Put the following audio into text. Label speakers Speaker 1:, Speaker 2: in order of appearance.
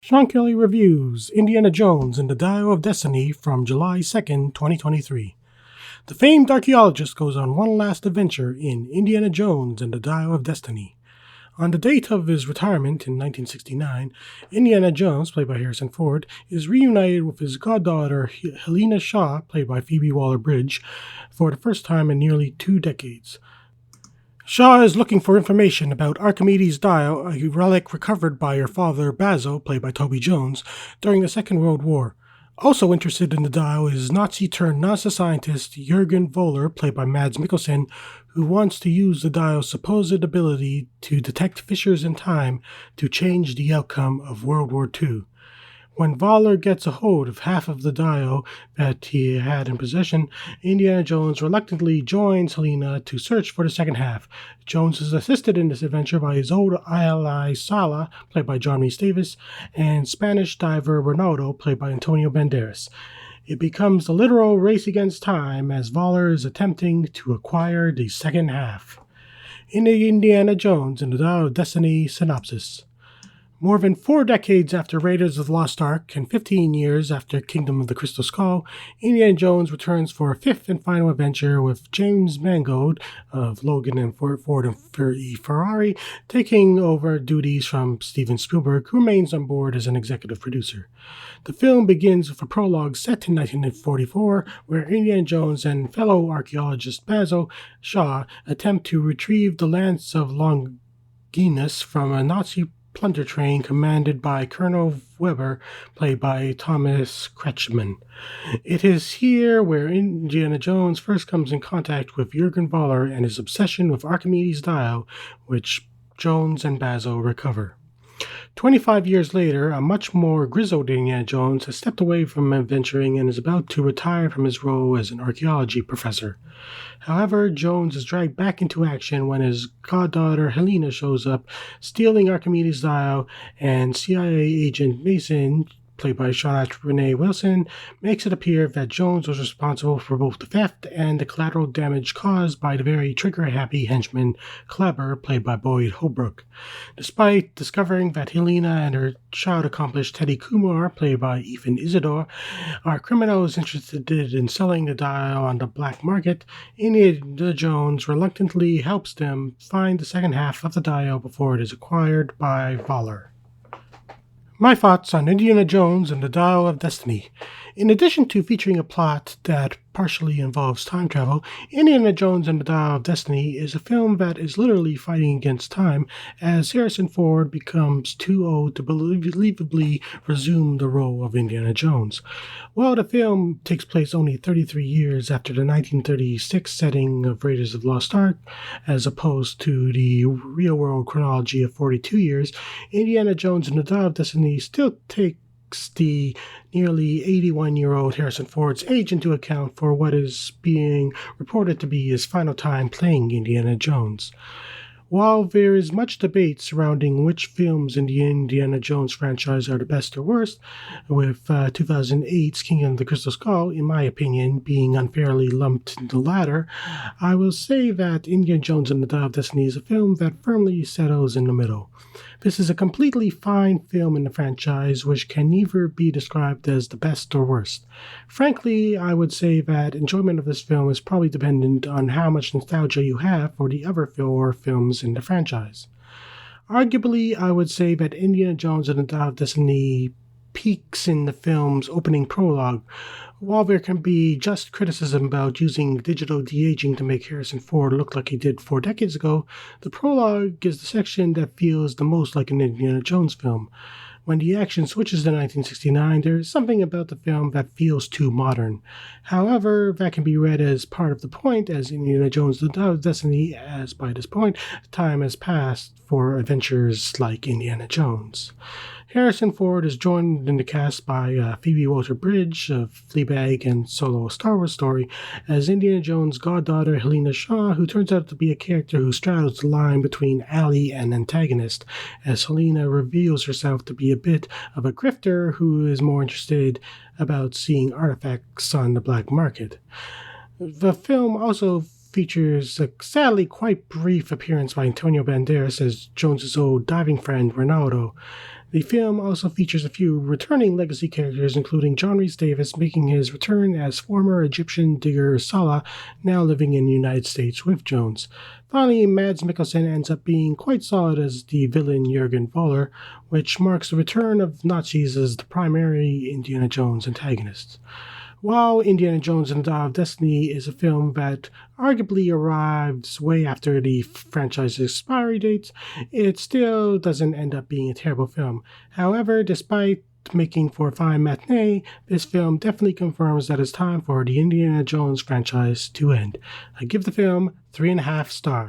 Speaker 1: Sean Kelly reviews Indiana Jones and the Dial of Destiny from July 2nd, 2023. The famed archaeologist goes on one last adventure in Indiana Jones and the Dial of Destiny. On the date of his retirement in 1969, Indiana Jones, played by Harrison Ford, is reunited with his goddaughter Helena Shaw, played by Phoebe Waller-Bridge, for the first time in nearly 2 decades. Shaw is looking for information about Archimedes Dial, a relic recovered by her father Basil, played by Toby Jones, during the Second World War. Also interested in the dial is Nazi-turned-NASA scientist Jürgen Voller, played by Mads Mikkelsen, who wants to use the dial's supposed ability to detect fissures in time to change the outcome of World War II. When Voller gets a hold of half of the dial that he had in possession, Indiana Jones reluctantly joins Helena to search for the second half. Jones is assisted in this adventure by his old ally Sala, played by John Rhys Davies, and Spanish diver Ronaldo, played by Antonio Banderas. It becomes a literal race against time as Voller is attempting to acquire the second half. In the Indiana Jones and the Dial of Destiny synopsis. More than 4 decades after Raiders of the Lost Ark and 15 years after Kingdom of the Crystal Skull, Indiana Jones returns for a 5th and final adventure with James Mangold of Logan and Ford and Ferrari taking over duties from Steven Spielberg, who remains on board as an executive producer. The film begins with a prologue set in 1944, where Indiana Jones and fellow archaeologist Basil Shaw attempt to retrieve the Lance of Longinus from a Nazi plunder train commanded by Colonel Weber, played by Thomas Kretschmann. It is here where Indiana Jones first comes in contact with Jürgen Voller and his obsession with Archimedes Dial, which Jones and Basil recover. 25 years later, a much more grizzled Indiana Jones has stepped away from adventuring and is about to retire from his role as an archaeology professor. However, Jones is dragged back into action when his goddaughter Helena shows up, stealing Archimedes' dial, and CIA agent Mason, played by Charlotte Renee Wilson, makes it appear that Jones was responsible for both the theft and the collateral damage caused by the very trigger-happy henchman Kleber, played by Boyd Holbrook. Despite discovering that Helena and her child accomplice Teddy Kumar, played by Ethan Isidore, are criminals interested in selling the dial on the black market, Indiana Jones reluctantly helps them find the second half of the dial before it is acquired by Voller. My thoughts on Indiana Jones and the Dial of Destiny. In addition to featuring a plot that partially involves time travel, Indiana Jones and the Dial of Destiny is a film that is literally fighting against time as Harrison Ford becomes too old to believably resume the role of Indiana Jones. While the film takes place only 33 years after the 1936 setting of Raiders of the Lost Ark, as opposed to the real-world chronology of 42 years, Indiana Jones and the Dial of Destiny still takes the nearly 81-year-old Harrison Ford's age into account for what is being reported to be his final time playing Indiana Jones. While there is much debate surrounding which films in the Indiana Jones franchise are the best or worst, with 2008's Kingdom of the Crystal Skull, in my opinion, being unfairly lumped in the latter, I will say that Indiana Jones and the Dial of Destiny is a film that firmly settles in the middle. This is a completely fine film in the franchise which can neither be described as the best or worst. Frankly, I would say that enjoyment of this film is probably dependent on how much nostalgia you have for the other 4 films in the franchise. Arguably, I would say that Indiana Jones and the Dial of Destiny peaks in the film's opening prologue. While there can be just criticism about using digital de-aging to make Harrison Ford look like he did 4 decades ago, the prologue is the section that feels the most like an Indiana Jones film. When the action switches to 1969, there is something about the film that feels too modern. However, that can be read as part of the point, as Indiana Jones and the Dial of Destiny, as by this point, time has passed for adventures like Indiana Jones. Harrison Ford is joined in the cast by Phoebe Waller-Bridge of Fleabag and Solo: A Star Wars Story as Indiana Jones' goddaughter Helena Shaw, who turns out to be a character who straddles the line between ally and antagonist, as Helena reveals herself to be a bit of a grifter who is more interested about seeing artifacts on the black market. The film also features a sadly quite brief appearance by Antonio Banderas as Jones's old diving friend Ronaldo. The film also features a few returning legacy characters, including John Rhys Davis making his return as former Egyptian digger Salah, now living in the United States with Jones. Finally, Mads Mikkelsen ends up being quite solid as the villain Jürgen Voller, which marks the return of Nazis as the primary Indiana Jones antagonist. While Indiana Jones and the Dial of Destiny is a film that arguably arrives way after the franchise's expiry dates, it still doesn't end up being a terrible film. However, despite making for a fine matinee, this film definitely confirms that it's time for the Indiana Jones franchise to end. I give the film 3.5 stars.